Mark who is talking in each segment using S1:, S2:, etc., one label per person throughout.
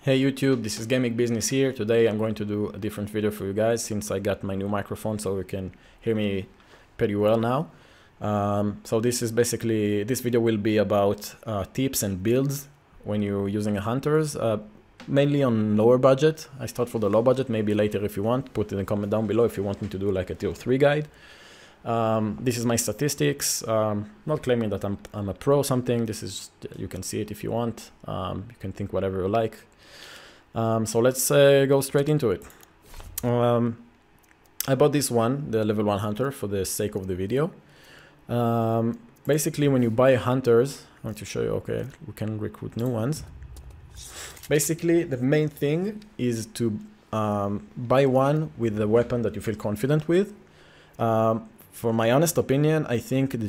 S1: Hey YouTube, this is GamingBizzness here. Today I'm going to do a different video for you guys since I got my new microphone so you can hear me pretty well now. So this video will be about tips and builds when you're using a hunters, mainly on lower budget. I start for the low budget, maybe later if you want, put it in the comment down below if you want me to do like a tier 3 guide. This is my statistics, not claiming that I'm a pro or something. This is, you can see it if you want, you can think whatever you like. So let's go straight into it. I bought this one, the level 1 hunter, for the sake of the video. Basically when you buy hunters, I want to show you, okay, we can recruit new ones. Basically the main thing is to buy one with the weapon that you feel confident with. For my honest opinion, I think the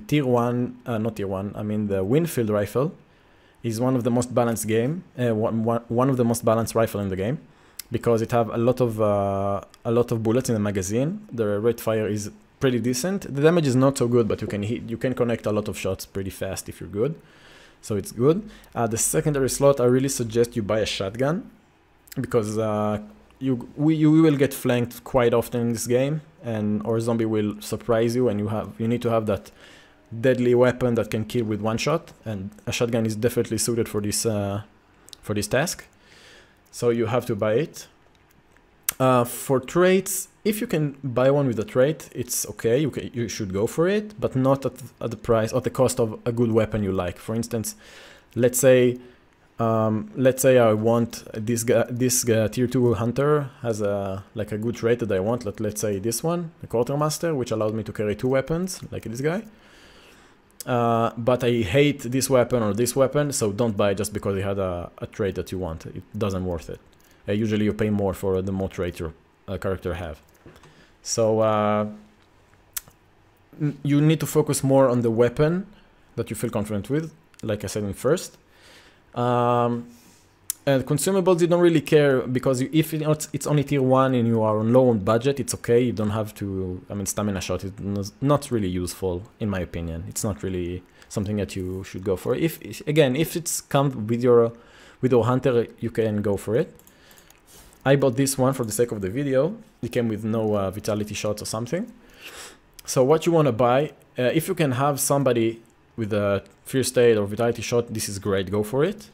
S1: the Winfield rifle is one of the most balanced one of the most balanced rifle in the game, because it have a lot of bullets in the magazine. The rate fire is pretty decent. The damage is not so good, but you can connect a lot of shots pretty fast if you're good. So it's good. The secondary slot, I really suggest you buy a shotgun, because you will get flanked quite often in this game, or zombie will surprise you, and you need to have that deadly weapon that can kill with one shot, and a shotgun is definitely suited for this task. So you have to buy it. For traits, if you can buy one with a trait, it's okay. You should go for it, but not at the cost of a good weapon you like. For instance, let's say I want this tier 2 hunter has a good trait that I want. Let's say this one, the quartermaster, which allows me to carry 2 weapons like this guy. But I hate this weapon or this weapon, so don't buy it just because it had a trait that you want. It doesn't worth it. Usually you pay more for the more trait your character have. So you need to focus more on the weapon that you feel confident with, like I said in first. And consumables, you don't really care, because if it's only tier 1 and you are on low on budget, it's okay. You don't have to, stamina shot is not really useful in my opinion. It's not really something that you should go for. If it's come with your hunter, you can go for it. I bought this one for the sake of the video. It came with no vitality shots or something. So what you want to buy, if you can have somebody with a first aid or vitality shot, this is great, go for it.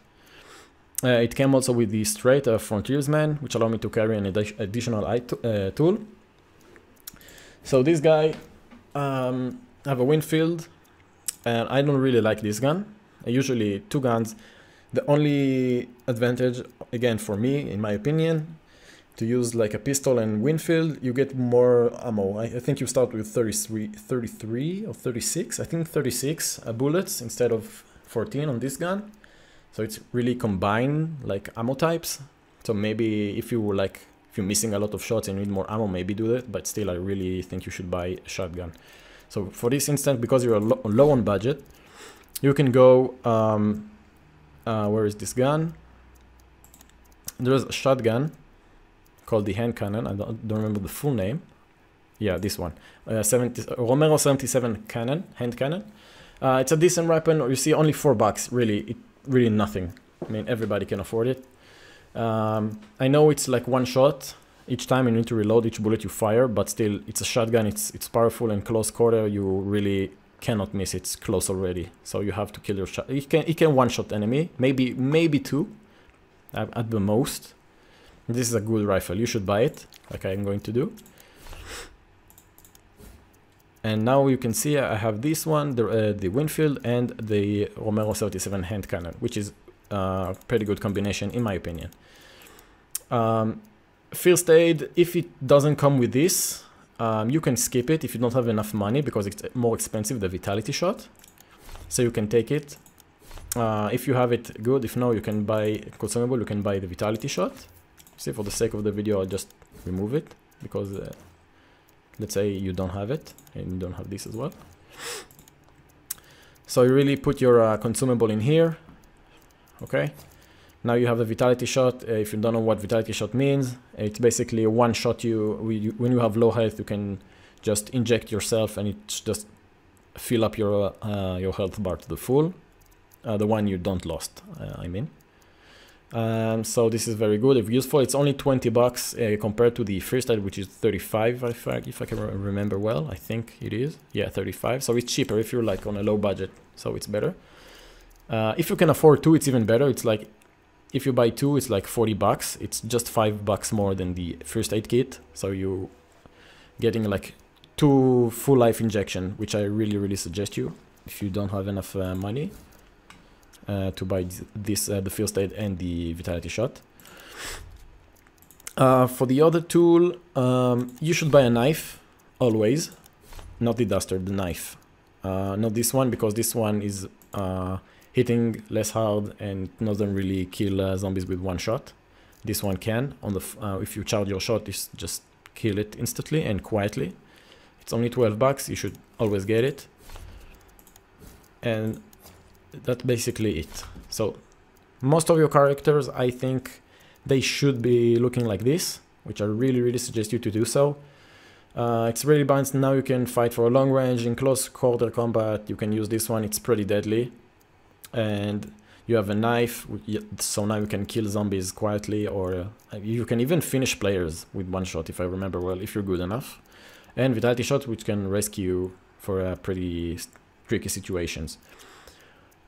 S1: It came also with the straight frontiersman, which allow me to carry an additional tool. So this guy, I have a Winfield, and I don't really like this gun. Usually 2 guns. The only advantage, again for me, in my opinion, to use like a pistol and Winfield, you get more ammo. I think you start with 33 or 36, I think 36 bullets instead of 14 on this gun. So it's really combined like ammo types. So maybe if you're missing a lot of shots and you need more ammo, maybe do that. But still, I really think you should buy a shotgun. So for this instance, because you're low on budget, you can go. Where is this gun? There's a shotgun called the hand cannon. I don't remember the full name. Yeah, this one. Romero 77 cannon, hand cannon. It's a decent weapon. You see, only $4. Really nothing. Everybody can afford it. I know it's like one shot each time. You need to reload each bullet you fire, but still, it's a shotgun. It's powerful, and close quarter you really cannot miss. It's close already, so you have to kill your shot. It can one-shot enemy, maybe 2 at the most. This is a good rifle. You should buy it, like I'm going to do. And now you can see I have this one, the Winfield, and the Romero 77 hand cannon, which is a pretty good combination in my opinion. First aid, if it doesn't come with this, you can skip it if you don't have enough money, because it's more expensive, the vitality shot. So you can take it. If you have it, good. If no, you can buy consumable, you can buy the vitality shot. See, for the sake of the video, I'll just remove it, because let's say you don't have it, and you don't have this as well. So you really put your consumable in here. Okay. Now you have the vitality shot. If you don't know what vitality shot means, it's basically a one shot. When you have low health, you can just inject yourself, and it just fill up your health bar to the full. The one you don't lost, I mean. So this is very good if useful. It's only $20 compared to the first aid, which is 35 if I can remember well. I think it is, yeah, 35. So it's cheaper if you're like on a low budget, so it's better. If you can afford two, it's even better. It's like if you buy two, it's like $40. It's just $5 more than the first aid kit. So you getting like 2 full life injection, which I really suggest you if you don't have enough money to buy this, the first aid and the vitality shot. For the other tool, you should buy a knife always, not the duster, the knife. Not this one, because this one is hitting less hard and doesn't really kill zombies with one shot. This one can. On the if you charge your shot, it's just kill it instantly and quietly. It's only $12. You should always get it. And that's basically it. So most of your characters, I think they should be looking like this, which I really suggest you to do so. It's really balanced. Now you can fight for a long range. In close quarter combat, you can use this one. It's pretty deadly. And you have a knife, so now you can kill zombies quietly, or you can even finish players with one shot, if I remember well, if you're good enough. And vitality shot, which can rescue for pretty tricky situations.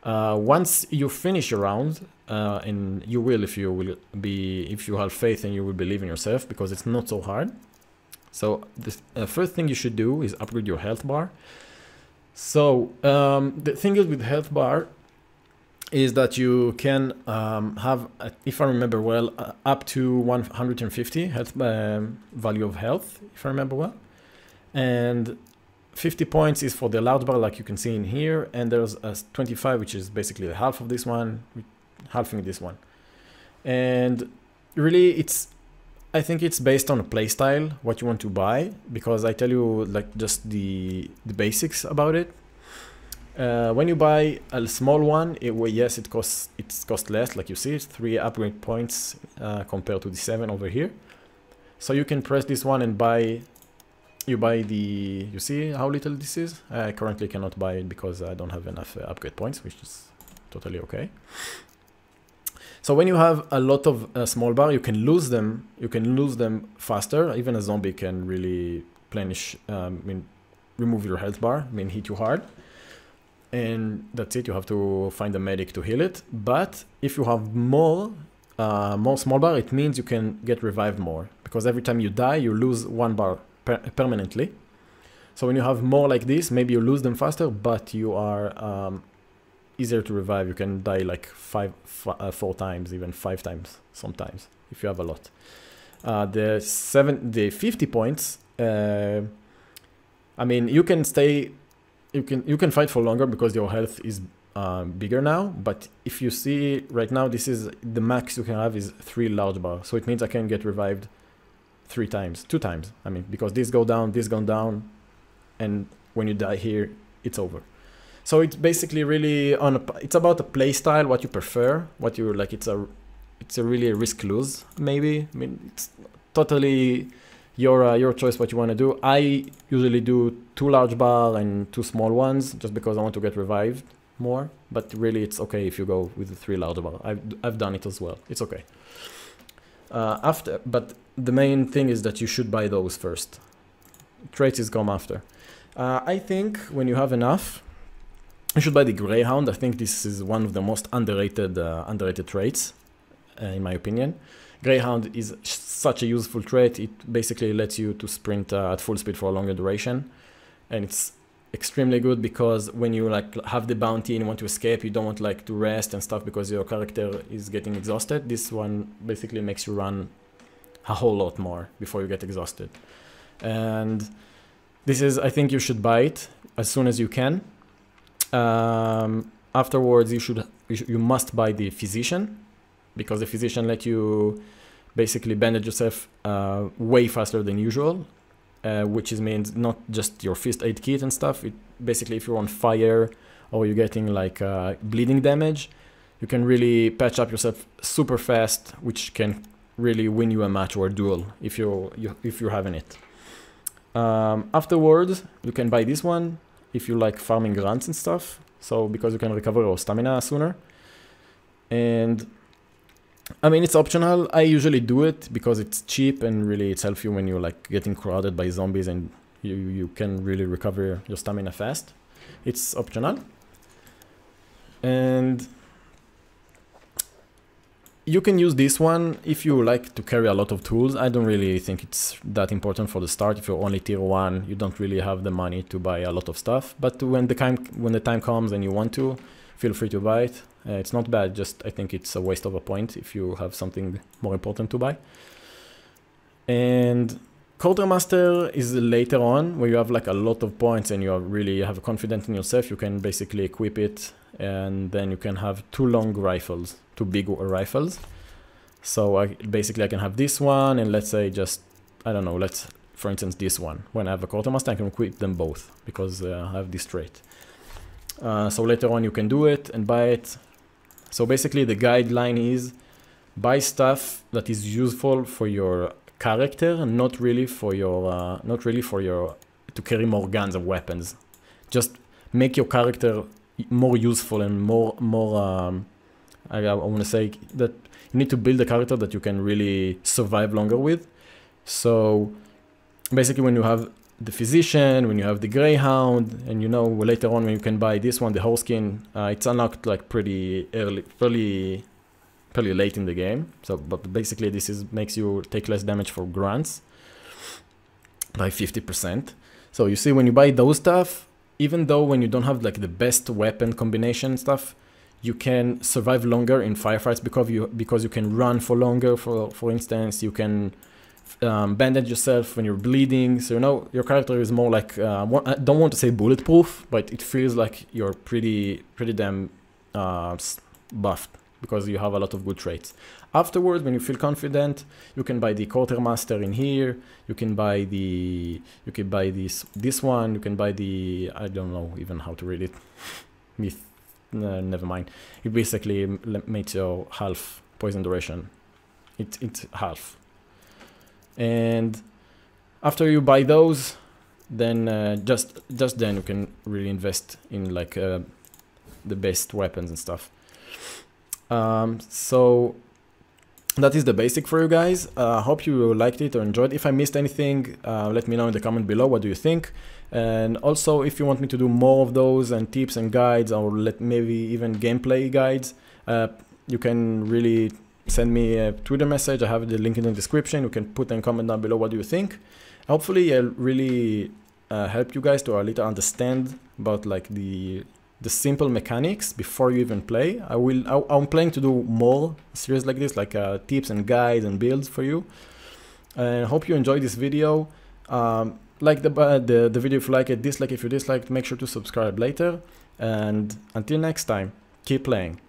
S1: Once you finish your round, and you will if you have faith and you will believe in yourself, because it's not so hard. So the first thing you should do is upgrade your health bar. So the thing is with health bar is that you can have, if I remember well, up to 150 health value of health, if I remember well. And 50 points is for the large bar, like you can see in here, and there's a 25, which is basically the half of this one, halving this one. And really, I think it's based on a playstyle, what you want to buy, because I tell you like just the basics about it. When you buy a small one, yes, it costs less, like you see, it's 3 upgrade points compared to the 7 over here. So you can press this one and buy. You see how little this is? I currently cannot buy it because I don't have enough upgrade points, which is totally okay. So when you have a lot of small bar, you can lose them. You can lose them faster. Even a zombie can really remove your health bar, hit you hard. And that's it. You have to find a medic to heal it. But if you have more small bar, it means you can get revived more, because every time you die, you lose 1 bar permanently. So when you have more like this, maybe you lose them faster, but you are easier to revive. You can die like 4 times, even 5 times sometimes if you have a lot. The 50 points. You can stay. You can fight for longer because your health is bigger now. But if you see right now, this is the max you can have is 3 large bar. So it means I can get revived 2 times. Because this go down, and when you die here, it's over. So it's basically really it's about a play style, what you prefer, what you like. It's a really a risk lose, maybe. It's totally your choice what you want to do. I usually do 2 large bar and 2 small ones, just because I want to get revived more. But really, it's okay if you go with the 3 large bar. I've done it as well. It's okay. But the main thing is that you should buy those first. Traits is come after. I think when you have enough, you should buy the Greyhound. I think this is one of the most underrated traits, in my opinion. Greyhound is such a useful trait. It basically lets you to sprint at full speed for a longer duration, and it's extremely good because when you like have the bounty and you want to escape, you don't want like to rest and stuff because your character is getting exhausted. This one basically makes you run a whole lot more before you get exhausted. And this is, I think you should buy it as soon as you can. Afterwards, you must buy the Physician, because the Physician let you basically bandage yourself way faster than usual. Which means not just your first aid kit and stuff. It basically, if you're on fire or you're getting like bleeding damage, you can really patch up yourself super fast, which can really win you a match or a duel if you're having it. Afterwards, you can buy this one if you like farming grunts and stuff. So because you can recover your stamina sooner. And I mean, it's optional. I usually do it because it's cheap and really it's helps you when you're like getting crowded by zombies and you can really recover your stamina fast. It's optional. And you can use this one if you like to carry a lot of tools. I don't really think it's that important for the start. If you're only tier 1, you don't really have the money to buy a lot of stuff. But when the time comes and you want to, feel free to buy it. It's not bad, just I think it's a waste of a point if you have something more important to buy. And Quartermaster is later on, where you have like a lot of points and you really have confidence in yourself. You can basically equip it, and then you can have 2 long rifles, 2 big rifles. So basically I can have this one, and let's say just, I don't know, let's, for instance, this one. When I have a Quartermaster, I can equip them both because I have this trait. So later on you can do it and buy it. So basically the guideline is buy stuff that is useful for your character, not really for your to carry more guns and weapons. Just make your character more useful and more I want to say that you need to build a character that you can really survive longer with. So basically when you have the physician, when you have the greyhound, and you know later on when you can buy this one, the horse skin, it's unlocked like pretty early, fairly late in the game. So but basically this makes you take less damage for grunts by 50%. So you see when you buy those stuff, even though when you don't have like the best weapon combination stuff, you can survive longer in firefights because you can run for longer. For instance, you can bandage yourself when you're bleeding. So you know your character is more like I don't want to say bulletproof, but it feels like you're pretty damn buffed because you have a lot of good traits. Afterwards, when you feel confident, you can buy the Quartermaster in here. You can buy this one. You can buy the, I don't know even how to read it. Never mind. It basically makes your half poison duration. It's half. And after you buy those, then just then you can really invest in like the best weapons and stuff. So that is the basic for you guys. Hope you liked it or enjoyed. If I missed anything, let me know in the comment below. What do you think? And also, if you want me to do more of those and tips and guides, or maybe even gameplay guides, you can really send me a Twitter message. I have the link in the description. You can put a comment down below. What do you think? Hopefully I'll really help you guys to a little understand about like the simple mechanics before you even play. I'm planning to do more series like this, like tips and guides and builds for you. And hope you enjoyed this video. Like the video if you like it, dislike if you disliked, make sure to subscribe later. And until next time, keep playing.